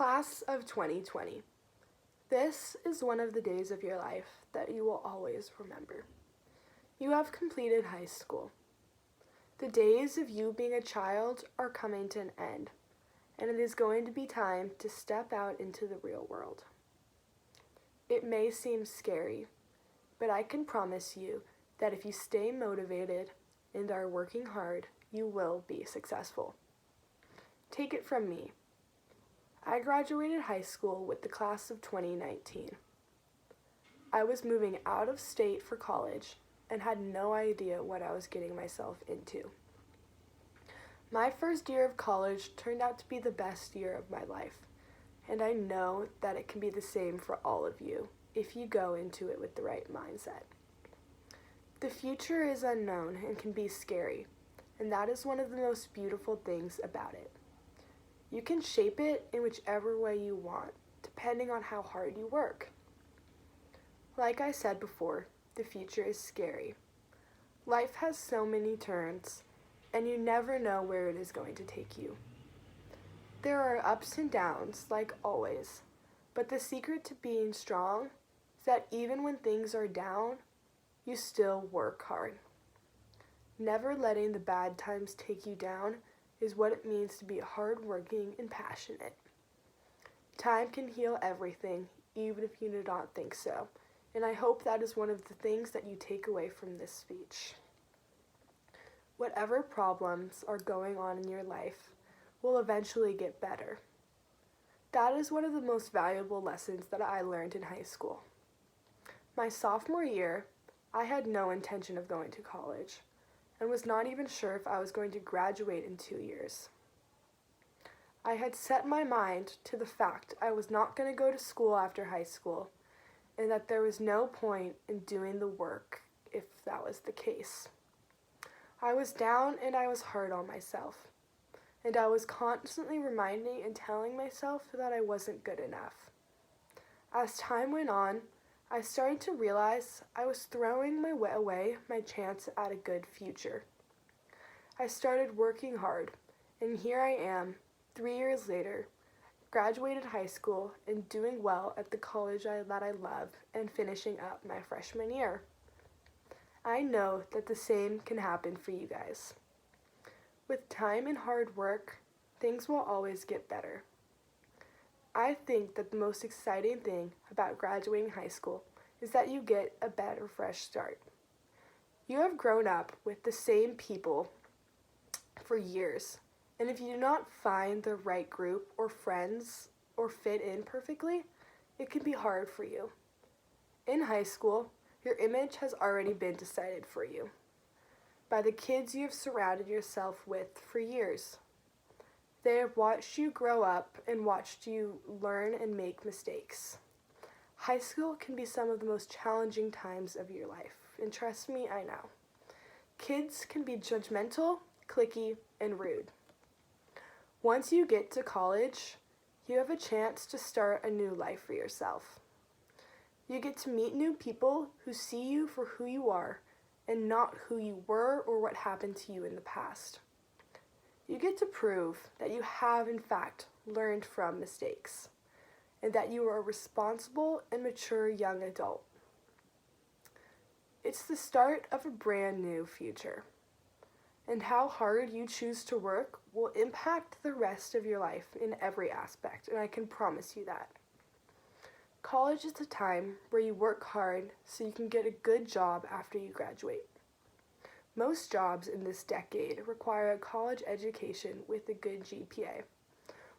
Class of 2020. This is one of the days of your life that you will always remember. You have completed high school. The days of you being a child are coming to an end, and it is going to be time to step out into the real world. It may seem scary, but I can promise you that if you stay motivated and are working hard, you will be successful. Take it from me. I graduated high school with the class of 2019. I was moving out of state for college and had no idea what I was getting myself into. My first year of college turned out to be the best year of my life, and I know that it can be the same for all of you if you go into it with the right mindset. The future is unknown and can be scary, and that is one of the most beautiful things about it. You can shape it in whichever way you want, depending on how hard you work. Like I said before, the future is scary. Life has so many turns, and you never know where it is going to take you. There are ups and downs, like always, but the secret to being strong is that even when things are down, you still work hard. Never letting the bad times take you down is what it means to be hardworking and passionate. Time can heal everything, even if you do not think so, and I hope that is one of the things that you take away from this speech. Whatever problems are going on in your life will eventually get better. That is one of the most valuable lessons that I learned in high school. My sophomore year, I had no intention of going to college, and was not even sure if I was going to graduate in 2 years. I had set my mind to the fact I was not going to go to school after high school, and that there was no point in doing the work if that was the case. I was down and I was hard on myself, and I was constantly reminding and telling myself that I wasn't good enough. As time went on, I started to realize I was throwing away my chance at a good future. I started working hard, and here I am, 3 years later, graduated high school and doing well at the college that I love and finishing up my freshman year. I know that the same can happen for you guys. With time and hard work, things will always get better. I think that the most exciting thing about graduating high school is that you get a better fresh start. You have grown up with the same people for years, and if you do not find the right group or friends or fit in perfectly, it can be hard for you. In high school, your image has already been decided for you by the kids you have surrounded yourself with for years. They have watched you grow up and watched you learn and make mistakes. High school can be some of the most challenging times of your life, and trust me, I know. Kids can be judgmental, cliquey, and rude. Once you get to college, you have a chance to start a new life for yourself. You get to meet new people who see you for who you are and not who you were or what happened to you in the past. You get to prove that you have, in fact, learned from mistakes, and that you are a responsible and mature young adult. It's the start of a brand new future, and how hard you choose to work will impact the rest of your life in every aspect, and I can promise you that. College is a time where you work hard so you can get a good job after you graduate. Most jobs in this decade require a college education with a good GPA.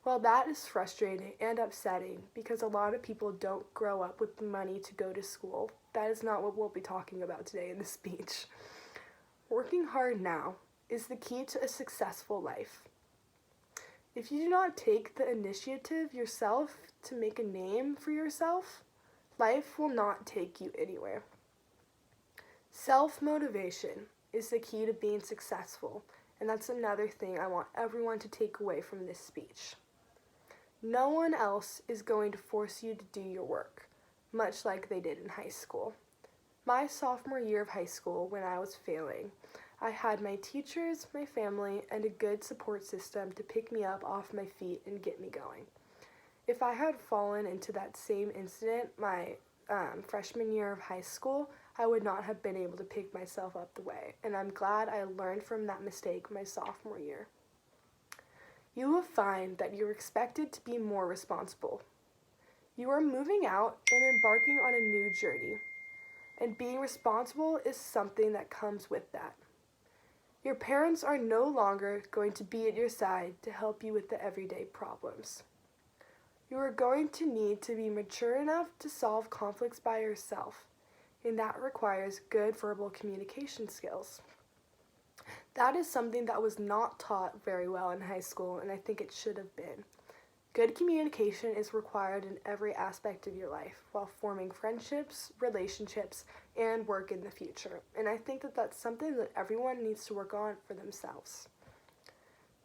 While that is frustrating and upsetting because a lot of people don't grow up with the money to go to school, that is not what we'll be talking about today in this speech. Working hard now is the key to a successful life. If you do not take the initiative yourself to make a name for yourself, life will not take you anywhere. Self-motivation is the key to being successful, and that's another thing I want everyone to take away from this speech. No one else is going to force you to do your work, much like they did in high school. My sophomore year of high school, when I was failing, I had my teachers, my family, and a good support system to pick me up off my feet and get me going. If I had fallen into that same incident my freshman year of high school, I would not have been able to pick myself up the way, and I'm glad I learned from that mistake my sophomore year. You will find that you're expected to be more responsible. You are moving out and embarking on a new journey, and being responsible is something that comes with that. Your parents are no longer going to be at your side to help you with the everyday problems. You are going to need to be mature enough to solve conflicts by yourself, and that requires good verbal communication skills. That is something that was not taught very well in high school, and I think it should have been. Good communication is required in every aspect of your life while forming friendships, relationships, and work in the future. And I think that that's something that everyone needs to work on for themselves.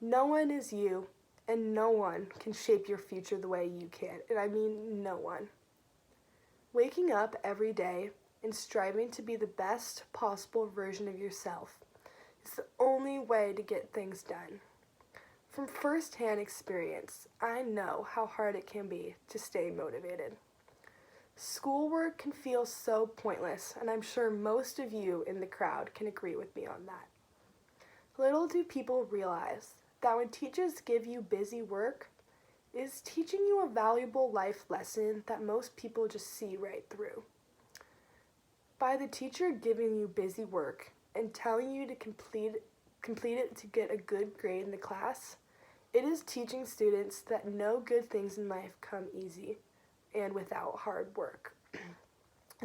No one is you, and no one can shape your future the way you can. And I mean no one. Waking up every day and striving to be the best possible version of yourself is the only way to get things done. From first-hand experience, I know how hard it can be to stay motivated. Schoolwork can feel so pointless, and I'm sure most of you in the crowd can agree with me on that. Little do people realize that when teachers give you busy work, it is teaching you a valuable life lesson that most people just see right through. By the teacher giving you busy work and telling you to complete it to get a good grade in the class, it is teaching students that no good things in life come easy and without hard work.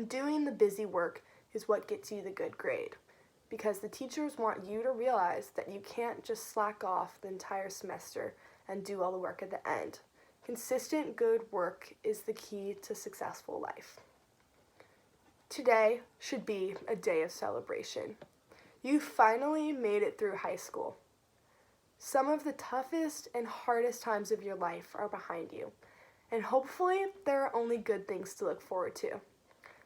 Doing the busy work is what gets you the good grade, because the teachers want you to realize that you can't just slack off the entire semester and do all the work at the end. Consistent good work is the key to successful life. Today should be a day of celebration. You finally made it through high school. Some of the toughest and hardest times of your life are behind you, and hopefully there are only good things to look forward to.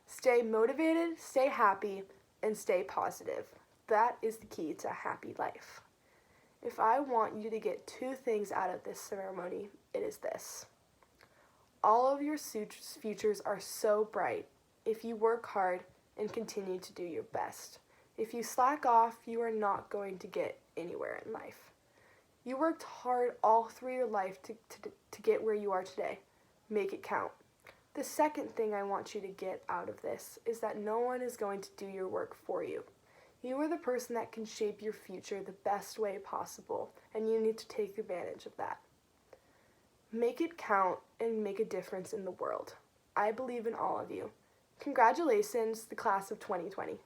Stay motivated, stay happy, and stay positive. That is the key to a happy life. If I want you to get two things out of this ceremony, it is this. All of your futures are so bright if you work hard and continue to do your best. If you slack off, you are not going to get anywhere in life. You worked hard all through your life to get where you are today. Make it count. The second thing I want you to get out of this is that no one is going to do your work for you. You are the person that can shape your future the best way possible, and you need to take advantage of that. Make it count and make a difference in the world. I believe in all of you. Congratulations, the class of 2020.